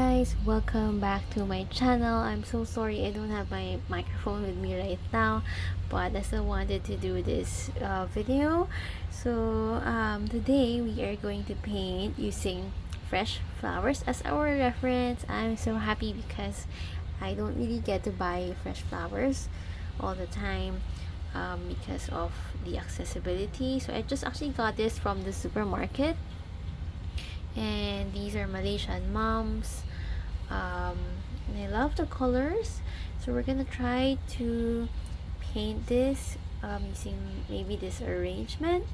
guys, welcome back to my channel. I'm so sorry I don't have my microphone with me right now, but I still wanted to do this video. So today we are going to paint using fresh flowers as our reference. I'm so happy because I don't really get to buy fresh flowers all the time because of the accessibility. So I just actually got this from the supermarket, and these are Malaysian mums. And I love the colors, so we're gonna try to paint this using maybe this arrangement.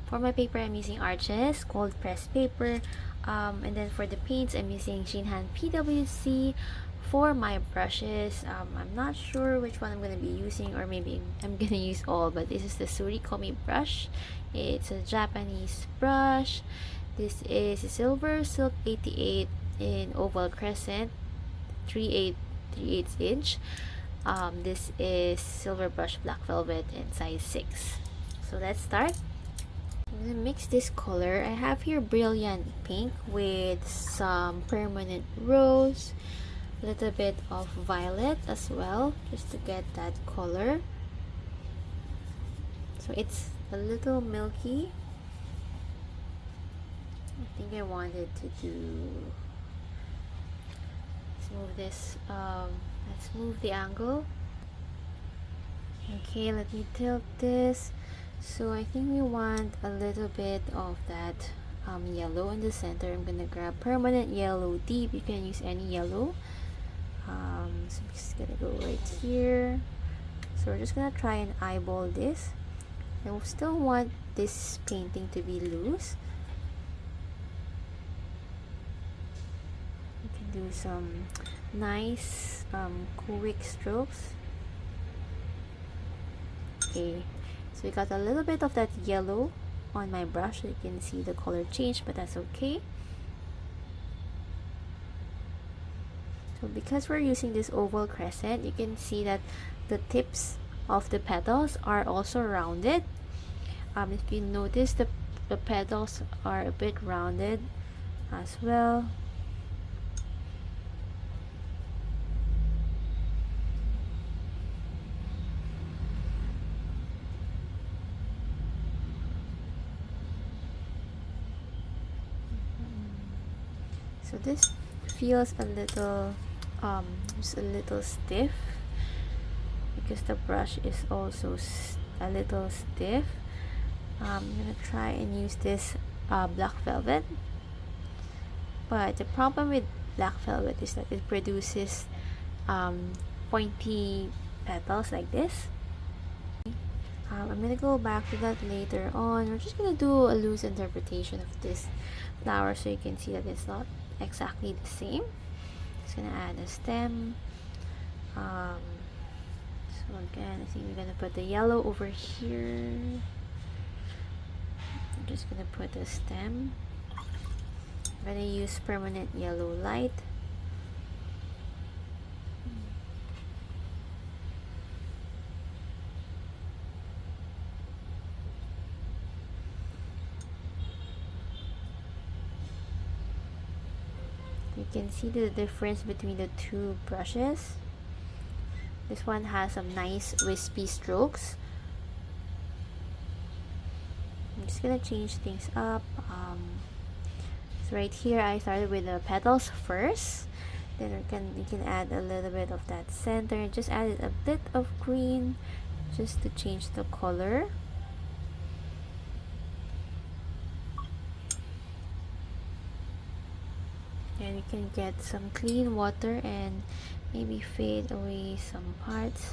For my paper, I'm using Arches cold pressed paper, and then for the paints, I'm using Shinhan PWC. For my brushes, I'm not sure which one I'm gonna be using, or maybe I'm gonna use all, but this is the Surikomi brush. It's a Japanese brush. This is a Silver Silk 88 in oval crescent, 3/8 inch. This is Silver Brush Black Velvet in size 6. So let's start. I'm gonna mix this color. I have here brilliant pink with some permanent rose, a little bit of violet as well, just to get that color. So it's a little milky. I think I wanted to do, let's move this, let's move the angle. Okay, let me tilt this. So I think we want a little bit of that yellow in the center. I'm gonna grab permanent yellow deep. You can use any yellow. So I'm just gonna go right here. So we're just gonna try and eyeball this. I still want this painting to be loose. You can do some nice quick strokes. Okay, so we got a little bit of that yellow on my brush. You can see the color change, but that's okay. So because we're using this oval crescent, you can see that the tips of the petals are also rounded. If you notice, the petals are a bit rounded as well. So this feels a little just a little stiff because the brush is also a little stiff. I'm gonna try and use this black velvet, but the problem with black velvet is that it produces pointy petals like this. I'm gonna go back to that later on. We're just gonna do a loose interpretation of this flower so you can see that it's not exactly the same. Just gonna add a stem. So again, I think we're gonna put the yellow over here. I'm just gonna put a stem. I'm gonna use permanent yellow light. You can see the difference between the two brushes. This one has some nice wispy strokes. I'm just gonna change things up. So right here I started with the petals first. Then you can add a little bit of that center. Just added a bit of green just to change the color. And you can get some clean water and maybe fade away some parts.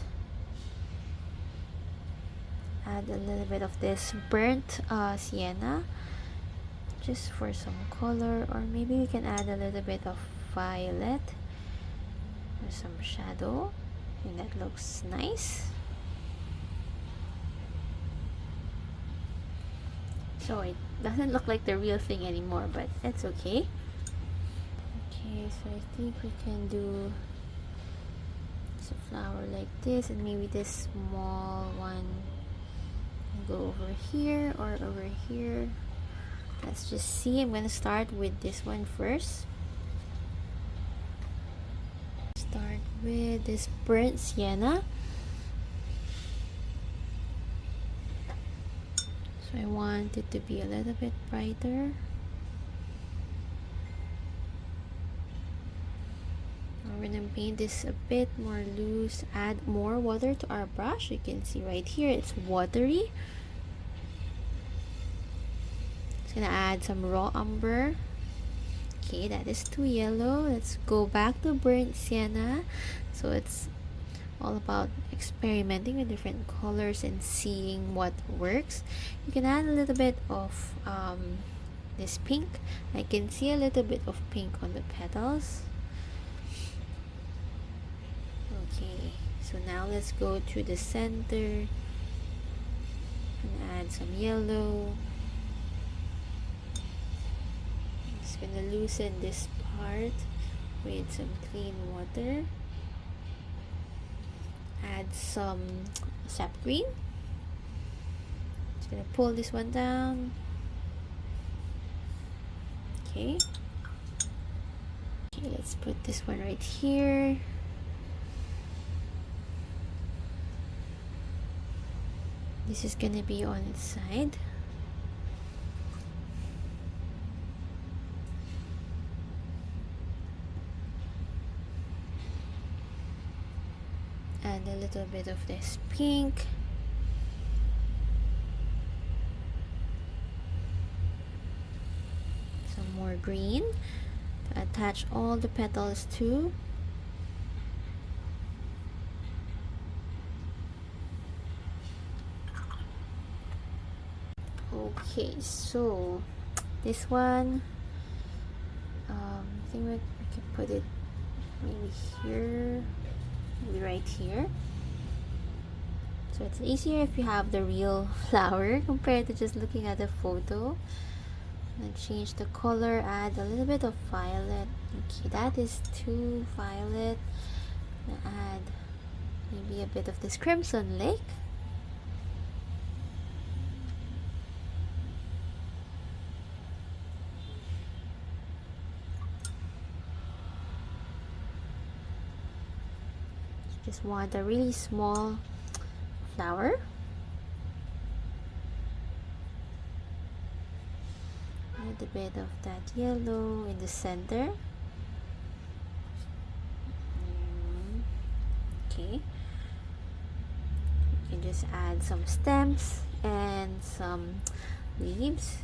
Add a little bit of this burnt sienna just for some color, or maybe we can add a little bit of violet or some shadow. I think that looks nice. So it doesn't look like the real thing anymore, but it's okay. Okay, so I think we can do a flower like this, and maybe this small one can go over here or over here. Let's just see. I'm gonna start with this one first. start with this burnt sienna. So I want it to be a little bit brighter. We're gonna paint this a bit more loose, add more water to our brush. You can see right here it's watery. It's gonna add some raw umber. Okay, that is too yellow. Let's go back to burnt sienna. So it's all about experimenting with different colors and seeing what works. You can add a little bit of this pink. I can see a little bit of pink on the petals. Okay, so now let's go to the center and add some yellow. I'm just gonna loosen this part with some clean water. Add some sap green. Just gonna pull this one down. Okay. Okay, let's put this one right here. This is gonna be on its side. Add a little bit of this pink. Some more green to attach all the petals to. Okay, so this one, I think we can put it maybe here, maybe right here. So it's easier if you have the real flower compared to just looking at the photo. And change the color, add a little bit of violet. Okay, that is too violet. Add maybe a bit of this crimson lake. Just want a really small flower. A little bit of that yellow in the center. Okay. You can just add some stems and some leaves.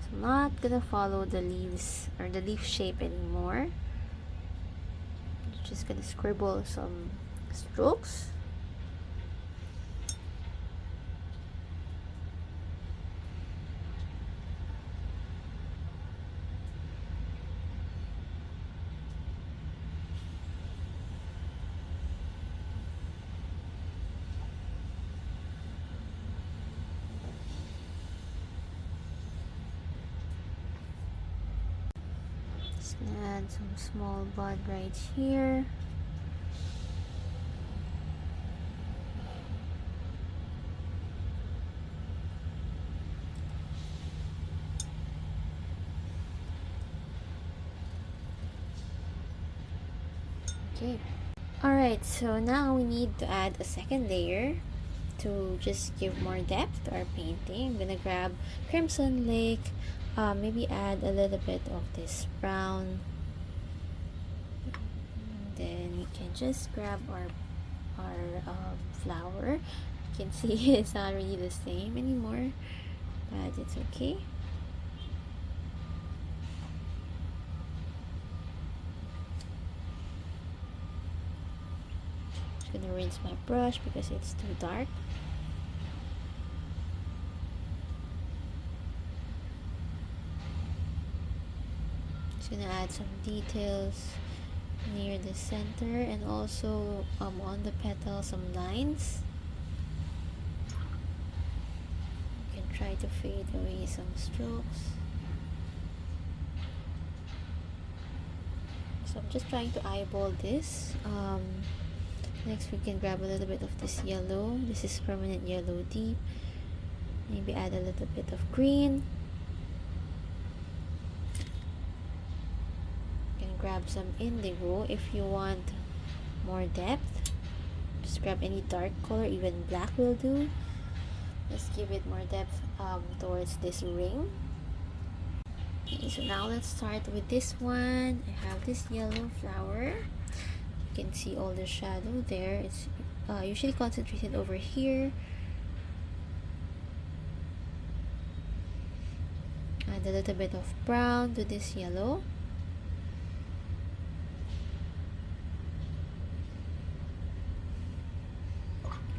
So I'm not gonna follow the leaves or the leaf shape anymore. Just gonna scribble some strokes. Just gonna add some small bud right here. Okay. Alright, so now we need to add a second layer to just give more depth to our painting. I'm gonna grab Crimson Lake, maybe add a little bit of this brown. And then we can just grab our flower. You can see it's not really the same anymore, but it's okay. I'm gonna rinse my brush because it's too dark. Just gonna add some details near the center and also on the petal some lines. You can try to fade away some strokes. So I'm just trying to eyeball this. Next we can grab a little bit of this yellow. This is permanent yellow deep. Maybe add a little bit of green. You can grab some indigo. If you want more depth, just grab any dark color, even black will do. Let's give it more depth towards this ring. Okay, so now let's start with this one. I have this yellow flower. You can see all the shadow there. It's usually concentrated over here. Add a little bit of brown to this yellow.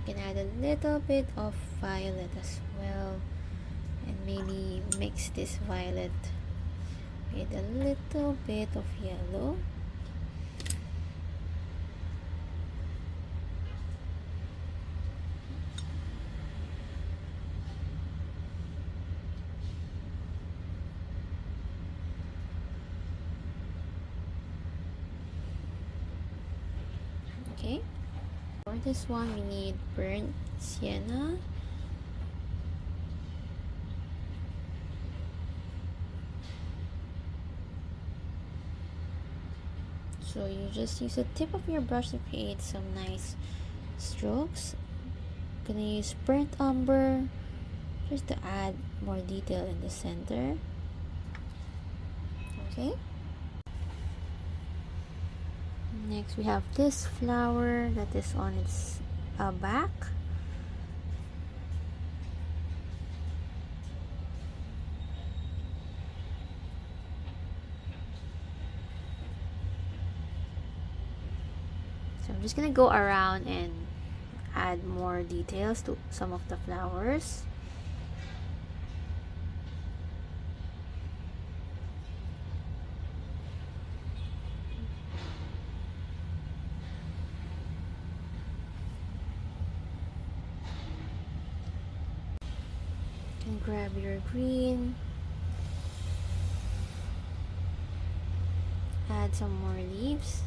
You can add a little bit of violet as well, and maybe mix this violet with a little bit of yellow. Okay, for this one we need burnt sienna. So you just use the tip of your brush to create some nice strokes. I'm gonna use burnt umber just to add more detail in the center. Okay. Next we have this flower that is on its back. So I'm just gonna go around and add more details to some of the flowers. And grab your green, add some more leaves.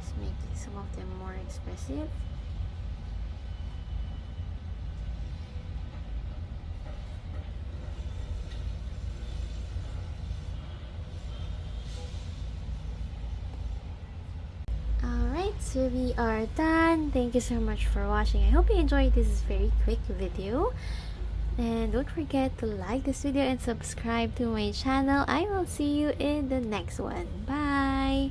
Just make some of them more expressive. Alright, so we are done. Thank you so much for watching. I hope you enjoyed this very quick video. And don't forget to like this video and subscribe to my channel. I will see you in the next one. Bye!